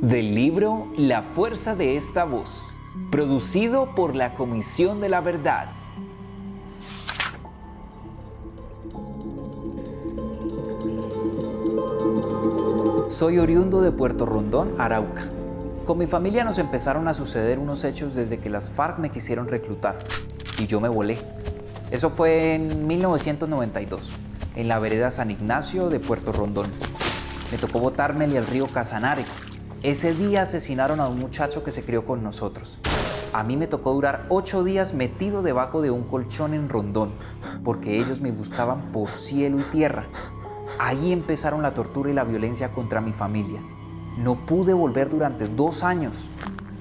Del libro La fuerza de esta voz, producido por la Comisión de la Verdad. Soy oriundo de Puerto Rondón, Arauca. Con mi familia nos empezaron a suceder unos hechos desde que las FARC me quisieron reclutar y yo me volé. Eso fue en 1992, en la vereda San Ignacio de Puerto Rondón. Me tocó botármele al río Casanare. Ese día asesinaron a un muchacho que se crió con nosotros. A mí me tocó durar 8 días metido debajo de un colchón en Rondón, porque ellos me buscaban por cielo y tierra. Ahí empezaron la tortura y la violencia contra mi familia. No pude volver durante 2 años.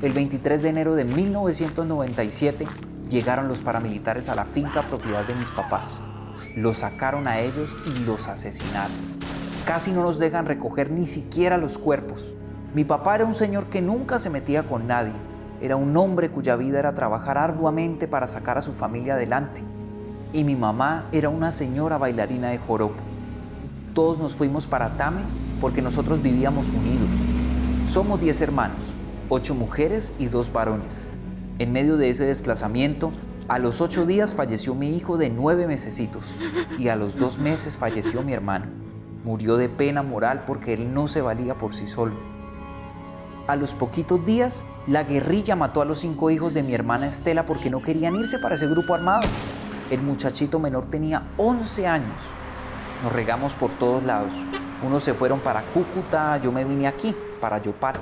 El 23 de enero de 1997 llegaron los paramilitares a la finca propiedad de mis papás. Los sacaron a ellos y los asesinaron. Casi no nos dejan recoger ni siquiera los cuerpos. Mi papá era un señor que nunca se metía con nadie. Era un hombre cuya vida era trabajar arduamente para sacar a su familia adelante. Y mi mamá era una señora bailarina de joropo. Todos nos fuimos para Tame porque nosotros vivíamos unidos. Somos 10 hermanos, 8 mujeres y 2 varones. En medio de ese desplazamiento, a los 8 días falleció mi hijo de 9 mesecitos y a los 2 meses falleció mi hermano. Murió de pena moral porque él no se valía por sí solo. A los poquitos días, la guerrilla mató a los 5 hijos de mi hermana Estela porque no querían irse para ese grupo armado. El muchachito menor tenía 11 años. Nos regamos por todos lados. Unos se fueron para Cúcuta, yo me vine aquí, para Yopal.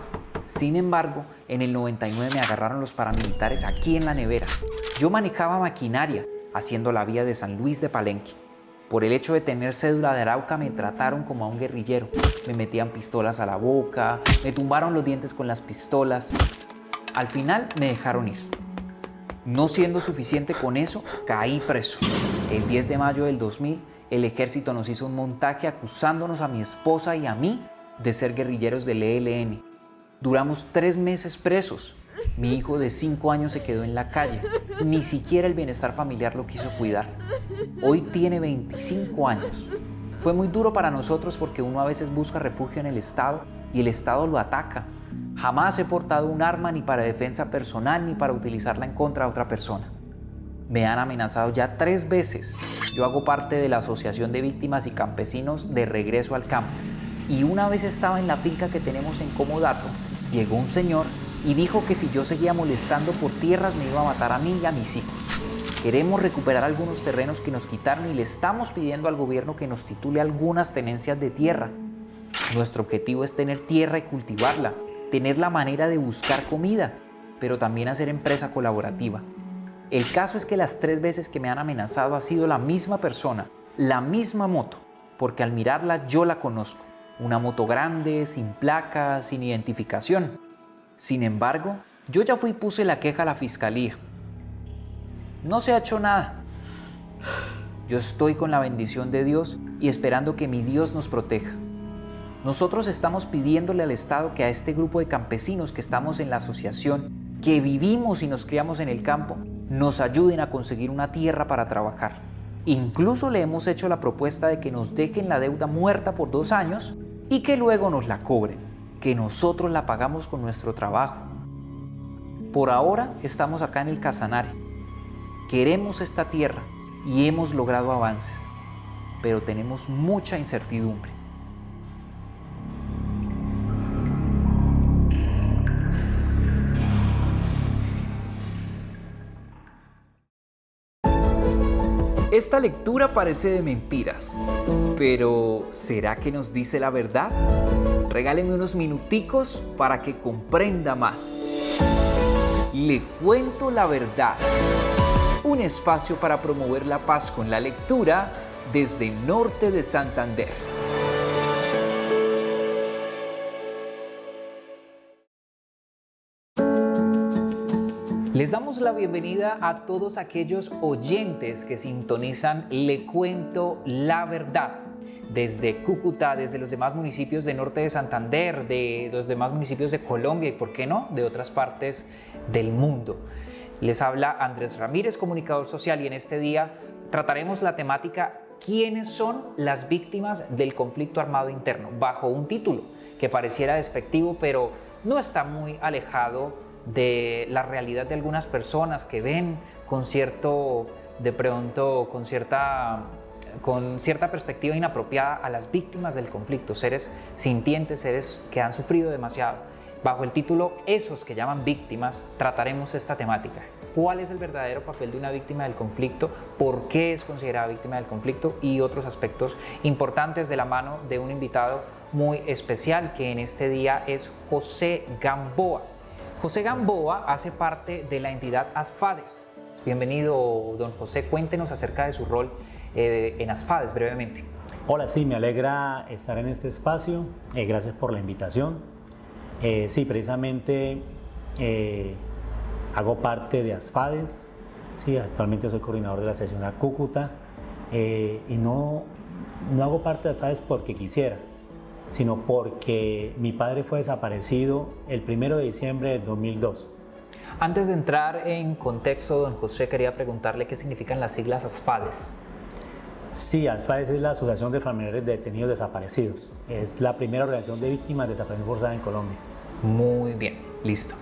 Sin embargo, en el 99 me agarraron los paramilitares aquí en la nevera. Yo manejaba maquinaria, haciendo la vía de San Luis de Palenque. Por el hecho de tener cédula de Arauca me trataron como a un guerrillero. Me metían pistolas a la boca, me tumbaron los dientes con las pistolas. Al final me dejaron ir. No siendo suficiente con eso, caí preso. El 10 de mayo del 2000, el ejército nos hizo un montaje acusándonos a mi esposa y a mí de ser guerrilleros del ELN. Duramos 3 meses presos. Mi hijo de 5 años se quedó en la calle. Ni siquiera el bienestar familiar lo quiso cuidar. Hoy tiene 25 años. Fue muy duro para nosotros porque uno a veces busca refugio en el Estado y el Estado lo ataca. Jamás he portado un arma ni para defensa personal ni para utilizarla en contra de otra persona. Me han amenazado ya 3 veces. Yo hago parte de la Asociación de Víctimas y Campesinos de Regreso al Campo. Y una vez estaba en la finca que tenemos en Comodato, llegó un señor y dijo que si yo seguía molestando por tierras me iba a matar a mí y a mis hijos. Queremos recuperar algunos terrenos que nos quitaron y le estamos pidiendo al gobierno que nos titule algunas tenencias de tierra. Nuestro objetivo es tener tierra y cultivarla, tener la manera de buscar comida, pero también hacer empresa colaborativa. El caso es que las 3 veces que me han amenazado ha sido la misma persona, la misma moto, porque al mirarla yo la conozco. Una moto grande, sin placa, sin identificación. Sin embargo, yo ya fui y puse la queja a la fiscalía. No se ha hecho nada. Yo estoy con la bendición de Dios y esperando que mi Dios nos proteja. Nosotros estamos pidiéndole al Estado que a este grupo de campesinos que estamos en la asociación, que vivimos y nos criamos en el campo, nos ayuden a conseguir una tierra para trabajar. Incluso le hemos hecho la propuesta de que nos dejen la deuda muerta por 2 años y que luego nos la cobren, que nosotros la pagamos con nuestro trabajo. Por ahora estamos acá en el Casanare. Queremos esta tierra y hemos logrado avances, pero tenemos mucha incertidumbre. Esta lectura parece de mentiras, pero ¿será que nos dice la verdad? Regáleme unos minuticos para que comprenda más. Le cuento la verdad. Un espacio para promover la paz con la lectura desde Norte de Santander. Les damos la bienvenida a todos aquellos oyentes que sintonizan Le Cuento la Verdad desde Cúcuta, desde los demás municipios de Norte de Santander, de los demás municipios de Colombia y, ¿por qué no?, de otras partes del mundo. Les habla Andrés Ramírez, comunicador social, y en este día trataremos la temática ¿quiénes son las víctimas del conflicto armado interno? Bajo un título que pareciera despectivo, pero no está muy alejado de la realidad de algunas personas que ven con cierta perspectiva inapropiada a las víctimas del conflicto, seres sintientes, seres que han sufrido demasiado. Bajo el título Esos que llaman víctimas, trataremos esta temática. ¿Cuál es el verdadero papel de una víctima del conflicto? ¿Por qué es considerada víctima del conflicto? Y otros aspectos importantes de la mano de un invitado muy especial que en este día es José Gamboa. José Gamboa hace parte de la entidad ASFADES. Bienvenido, don José. Cuéntenos acerca de su rol en ASFADES brevemente. Hola, sí, me alegra estar en este espacio. Gracias por la invitación. Sí, precisamente hago parte de ASFADES. Sí, actualmente soy coordinador de la sección a Cúcuta y no hago parte de ASFADES porque quisiera, sino porque mi padre fue desaparecido el 1 de diciembre del 2002. Antes de entrar en contexto, don José, quería preguntarle qué significan las siglas ASFADES. Sí, ASFADES es la Asociación de Familiares de Detenidos Desaparecidos. Es la primera organización de víctimas de desaparición forzada en Colombia. Muy bien, listo.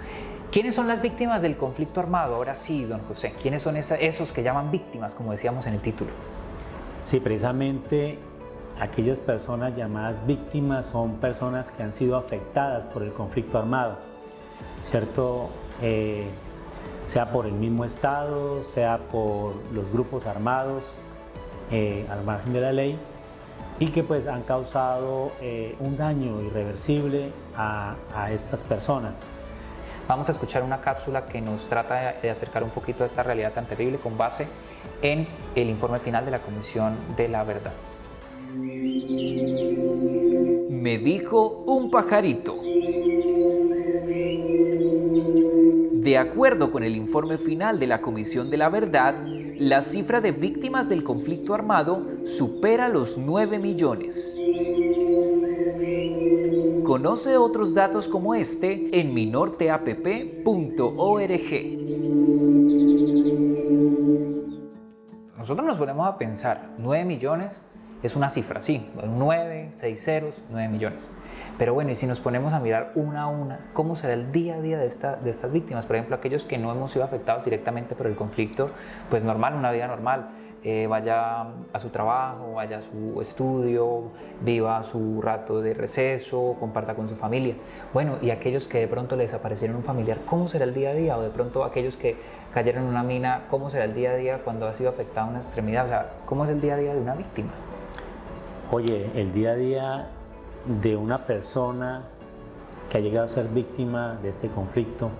¿Quiénes son las víctimas del conflicto armado? Ahora sí, don José. ¿Quiénes son esos que llaman víctimas, como decíamos en el título? Sí, precisamente aquellas personas llamadas víctimas son personas que han sido afectadas por el conflicto armado, ¿cierto? Sea por el mismo Estado, sea por los grupos armados al margen de la ley, y que pues han causado un daño irreversible a estas personas. Vamos a escuchar una cápsula que nos trata de acercar un poquito a esta realidad tan terrible con base en el informe final de la Comisión de la Verdad. Me dijo un pajarito. De acuerdo con el informe final de la Comisión de la Verdad, la cifra de víctimas del conflicto armado supera los 9 millones. Conoce otros datos como este en minorteapp.org. Nosotros nos ponemos a pensar, 9 millones es una cifra, sí, 9, 6 ceros, 9 millones. Pero bueno, y si nos ponemos a mirar una a una, ¿cómo será el día a día de estas víctimas? Por ejemplo, aquellos que no hemos sido afectados directamente por el conflicto, pues normal, una vida normal. Vaya a su trabajo, vaya a su estudio, viva su rato de receso, comparta con su familia. Bueno, y aquellos que de pronto le desaparecieron un familiar, ¿cómo será el día a día? O de pronto aquellos que cayeron en una mina, ¿cómo será el día a día cuando ha sido afectada una extremidad? O sea, ¿cómo es el día a día de una víctima? Oye, el día a día de una persona que ha llegado a ser víctima de este conflicto,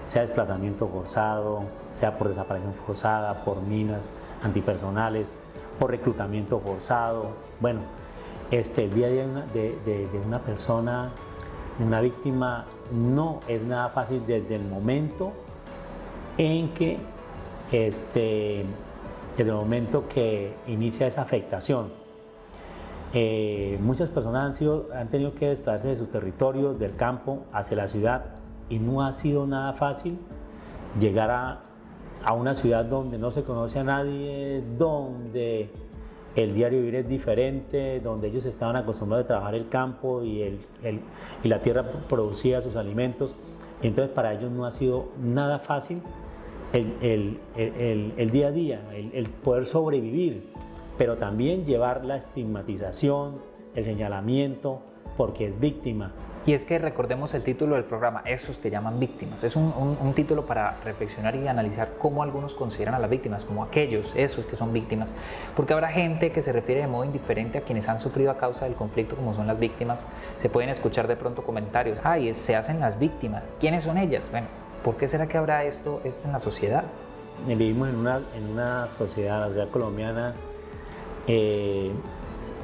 sea desplazamiento forzado, sea por desaparición forzada, por minas antipersonales, por reclutamiento forzado. Bueno, el día a día de una persona, de una víctima, no es nada fácil desde el momento en que, desde el momento que inicia esa afectación. Muchas personas han tenido que desplazarse de sus territorios, del campo hacia la ciudad, y no ha sido nada fácil llegar a una ciudad donde no se conoce a nadie, donde el diario vivir es diferente, donde ellos estaban acostumbrados a trabajar el campo y la tierra producía sus alimentos. Y entonces para ellos no ha sido nada fácil el día a día, el poder sobrevivir, pero también llevar la estigmatización, el señalamiento, porque es víctima. Y es que recordemos el título del programa, Esos que llaman víctimas. Es un título para reflexionar y analizar cómo algunos consideran a las víctimas, como esos que son víctimas. Porque habrá gente que se refiere de modo indiferente a quienes han sufrido a causa del conflicto, como son las víctimas. Se pueden escuchar de pronto comentarios, se hacen las víctimas. ¿Quiénes son ellas? Bueno, ¿por qué será que habrá esto en la sociedad? Vivimos en una sociedad, la sociedad colombiana,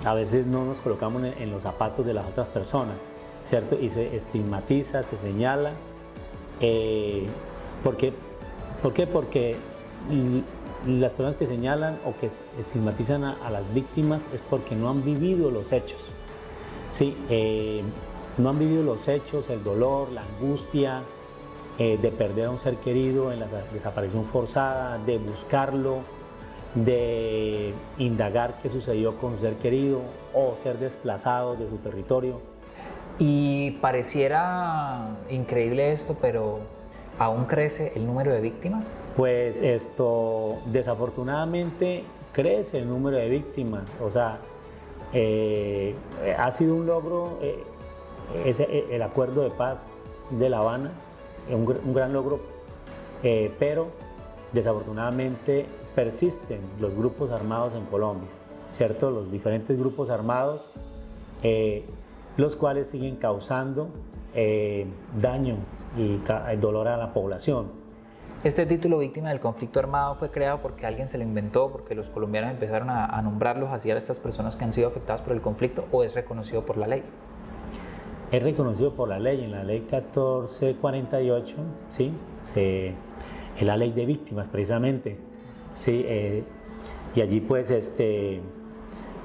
a veces no nos colocamos en los zapatos de las otras personas, ¿cierto? Y se estigmatiza, se señala. ¿Por qué? Porque las personas que señalan o que estigmatizan a las víctimas es porque no han vivido los hechos. Sí, no han vivido los hechos, el dolor, la angustia de perder a un ser querido en la desaparición forzada, de buscarlo, de indagar qué sucedió con su ser querido o ser desplazados de su territorio. Y pareciera increíble esto, pero ¿aún crece el número de víctimas? Pues esto, desafortunadamente, crece el número de víctimas. O sea, ha sido un logro el acuerdo de paz de La Habana, un gran logro, pero desafortunadamente persisten los grupos armados en Colombia, ¿cierto? Los diferentes grupos armados, los cuales siguen causando daño y dolor a la población. Este título víctima del conflicto armado fue creado porque alguien se lo inventó, porque los colombianos empezaron a nombrarlos así a estas personas que han sido afectadas por el conflicto, ¿o es reconocido por la ley? Es reconocido por la ley, en la ley 1448, ¿sí? Es la ley de víctimas precisamente, ¿sí? Y allí pues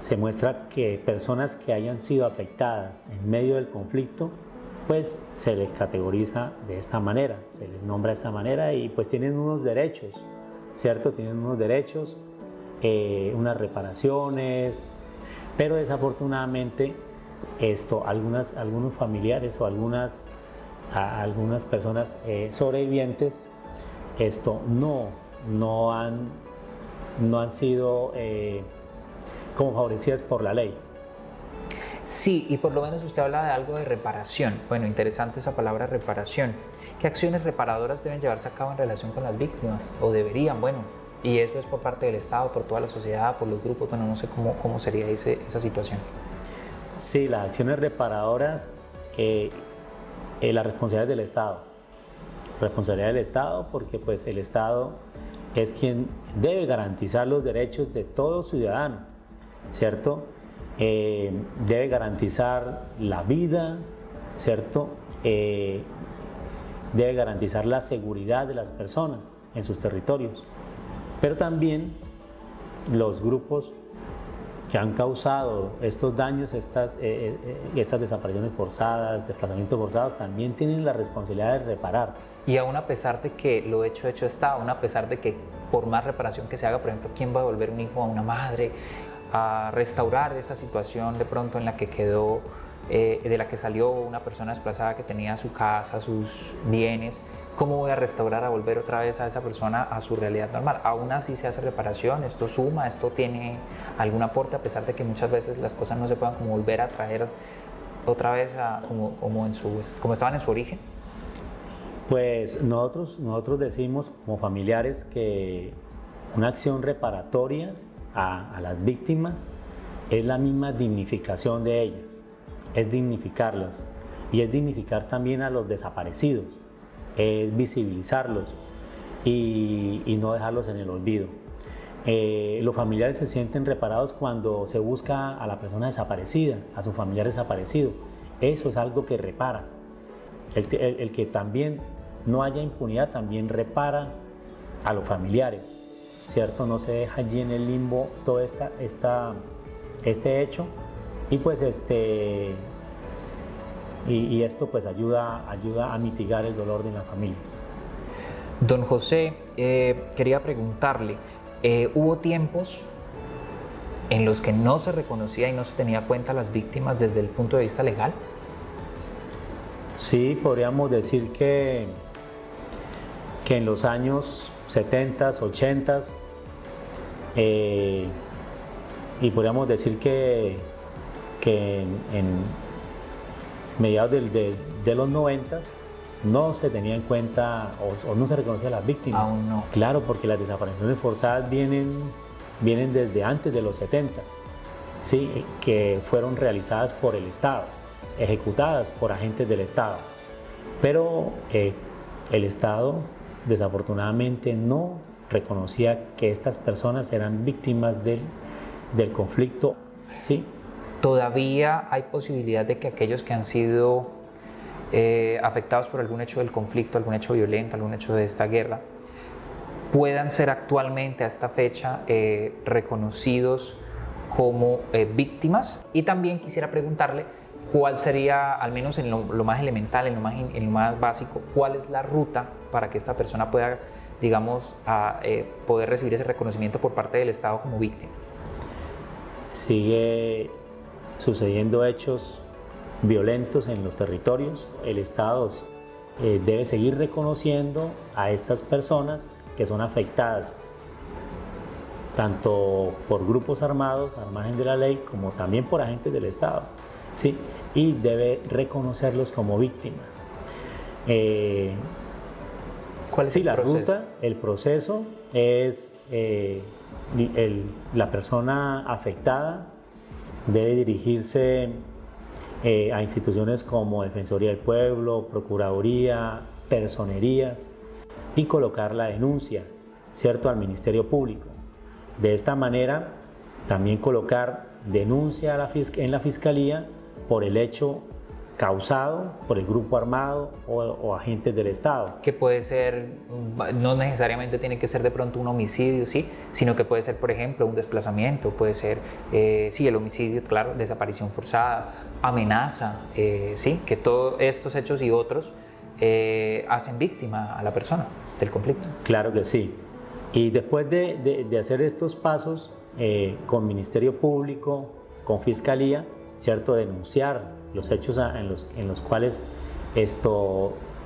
se muestra que personas que hayan sido afectadas en medio del conflicto, pues se les categoriza de esta manera, se les nombra de esta manera y pues tienen unos derechos, ¿cierto? Tienen unos derechos, unas reparaciones, pero desafortunadamente algunos familiares o algunas personas sobrevivientes no han sido como favorecidas por la ley. Sí, y por lo menos usted habla de algo de reparación. Bueno, interesante esa palabra reparación. ¿Qué acciones reparadoras deben llevarse a cabo en relación con las víctimas? O deberían, bueno, y eso es por parte del Estado, por toda la sociedad, por los grupos, bueno, no sé cómo sería esa situación. Sí, las acciones reparadoras, la responsabilidad del Estado. Responsabilidad del Estado porque pues el Estado es quien debe garantizar los derechos de todo ciudadano, ¿cierto? Debe garantizar la vida, ¿cierto? Debe garantizar la seguridad de las personas en sus territorios, pero también los grupos que han causado estos daños, estas desapariciones forzadas, desplazamientos forzados, también tienen la responsabilidad de reparar. Y aún a pesar de que lo hecho está, aún a pesar de que por más reparación que se haga, por ejemplo, ¿quién va a devolver un hijo a una madre? A restaurar esa situación de pronto en la que quedó, de la que salió una persona desplazada que tenía su casa, sus bienes. ¿Cómo voy a restaurar, a volver otra vez a esa persona a su realidad normal? Aún así se hace reparación, esto suma, esto tiene algún aporte, a pesar de que muchas veces las cosas no se puedan como volver a traer otra vez como estaban en su origen. Pues nosotros decimos como familiares que una acción reparatoria a las víctimas es la misma dignificación de ellas, es dignificarlas y es dignificar también a los desaparecidos, es visibilizarlos y no dejarlos en el olvido. Los familiares se sienten reparados cuando se busca a la persona desaparecida, a su familiar desaparecido. Eso es algo que repara. El que también no haya impunidad también repara a los familiares, ¿cierto? No se deja allí en el limbo todo este hecho y pues y esto pues ayuda a mitigar el dolor de las familias. Don José, quería preguntarle, ¿hubo tiempos en los que no se reconocía y no se tenía cuenta a las víctimas desde el punto de vista legal? Sí, podríamos decir que en los años 70s, 80s, y podríamos decir que en mediados de los 90s no se tenía en cuenta o no se reconocía a las víctimas. Aún no. Claro, porque las desapariciones forzadas vienen desde antes de los 70, ¿sí? Que fueron realizadas por el Estado, ejecutadas por agentes del Estado. Pero el Estado desafortunadamente no reconocía que estas personas eran víctimas del conflicto, ¿sí? ¿Todavía hay posibilidad de que aquellos que han sido afectados por algún hecho del conflicto, algún hecho violento, algún hecho de esta guerra, puedan ser actualmente a esta fecha reconocidos como víctimas? Y también quisiera preguntarle cuál sería, al menos en lo más elemental, en lo más básico, cuál es la ruta para que esta persona pueda digamos, a poder recibir ese reconocimiento por parte del Estado como víctima? Sigue sucediendo hechos violentos en los territorios. El Estado debe seguir reconociendo a estas personas que son afectadas tanto por grupos armados, al margen de la ley, como también por agentes del Estado, ¿sí? Y debe reconocerlos como víctimas. ¿Cuál es sí, el la proceso? ruta, el proceso es la persona afectada debe dirigirse a instituciones como Defensoría del Pueblo, Procuraduría, Personerías y colocar la denuncia, ¿cierto?, al Ministerio Público. De esta manera, también colocar denuncia en la Fiscalía por el hecho causado por el grupo armado o agentes del Estado. Que puede ser, no necesariamente tiene que ser de pronto un homicidio, ¿sí? Sino que puede ser, por ejemplo, un desplazamiento, puede ser, sí, el homicidio, claro, desaparición forzada, amenaza, ¿sí? Que todos estos hechos y otros hacen víctima a la persona del conflicto. Claro que sí. Y después de hacer estos pasos con Ministerio Público, con Fiscalía, ¿cierto?, denunciar los hechos en los cuales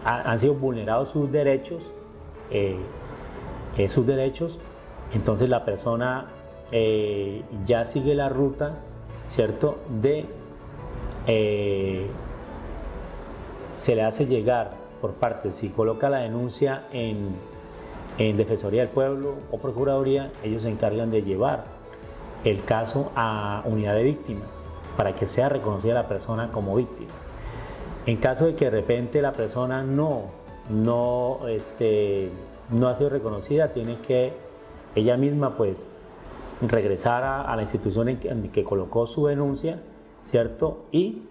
han sido vulnerados sus derechos, entonces la persona ya sigue la ruta, ¿cierto?, se le hace llegar por parte, si coloca la denuncia en Defensoría del Pueblo o Procuraduría, ellos se encargan de llevar el caso a unidad de víctimas para que sea reconocida la persona como víctima. En caso de que de repente la persona no ha sido reconocida, tiene que ella misma pues regresar a la institución en que colocó su denuncia, ¿cierto? Y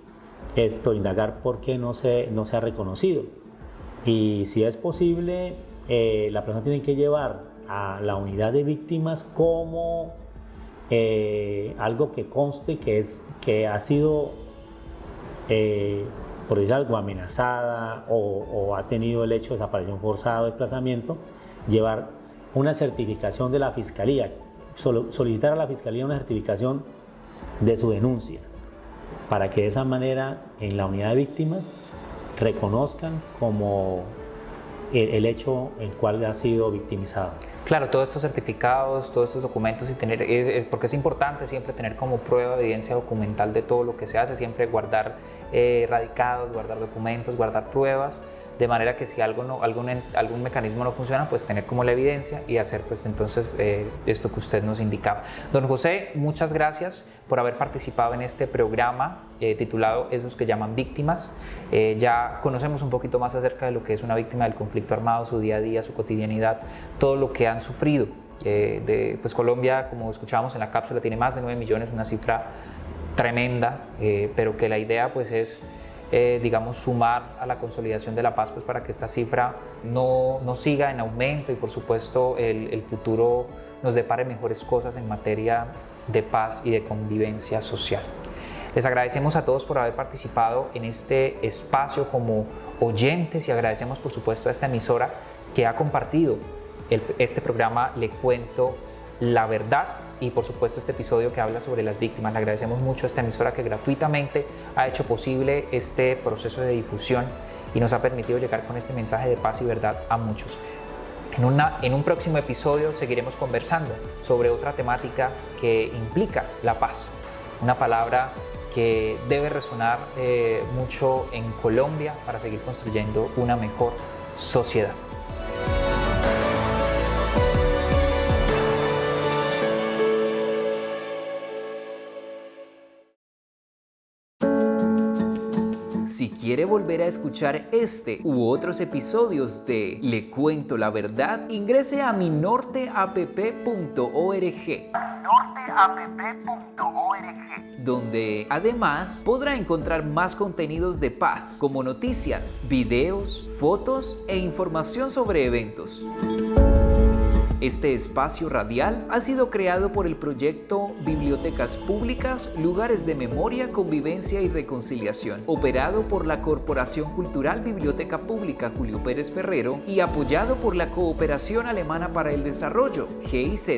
indagar por qué no se ha reconocido. Y si es posible, la persona tiene que llevar a la unidad de víctimas como algo que conste que ha sido, por decir algo, amenazada o ha tenido el hecho de desaparición forzada o desplazamiento, llevar una certificación de la Fiscalía, solicitar a la Fiscalía una certificación de su denuncia, para que de esa manera en la unidad de víctimas reconozcan como el hecho en el cual ha sido victimizado. Claro, todos estos certificados, todos estos documentos y porque es importante siempre tener como prueba, evidencia documental de todo lo que se hace, siempre guardar radicados, guardar documentos, guardar pruebas, de manera que si algún mecanismo no funciona, pues tener como la evidencia y hacer pues entonces esto que usted nos indicaba. Don José, muchas gracias por haber participado en este programa titulado Esos que llaman víctimas. Ya conocemos un poquito más acerca de lo que es una víctima del conflicto armado, su día a día, su cotidianidad, todo lo que han sufrido. Pues Colombia, como escuchábamos en la cápsula, tiene más de 9 millones, una cifra tremenda, pero que la idea pues es digamos, sumar a la consolidación de la paz, pues para que esta cifra no siga en aumento y por supuesto el futuro nos depare mejores cosas en materia de paz y de convivencia social. Les agradecemos a todos por haber participado en este espacio como oyentes y agradecemos por supuesto a esta emisora que ha compartido este programa Le Cuento la Verdad y por supuesto este episodio que habla sobre las víctimas. Le agradecemos mucho a esta emisora que gratuitamente ha hecho posible este proceso de difusión y nos ha permitido llegar con este mensaje de paz y verdad a muchos. En un próximo episodio seguiremos conversando sobre otra temática que implica la paz, una palabra que debe resonar mucho en Colombia para seguir construyendo una mejor sociedad. Si quiere volver a escuchar este u otros episodios de Le Cuento la Verdad, ingrese a minorteapp.org, donde además podrá encontrar más contenidos de paz, como noticias, videos, fotos e información sobre eventos. Este espacio radial ha sido creado por el proyecto Bibliotecas Públicas, Lugares de Memoria, Convivencia y Reconciliación, operado por la Corporación Cultural Biblioteca Pública Julio Pérez Ferrero y apoyado por la Cooperación Alemana para el Desarrollo, GIZ.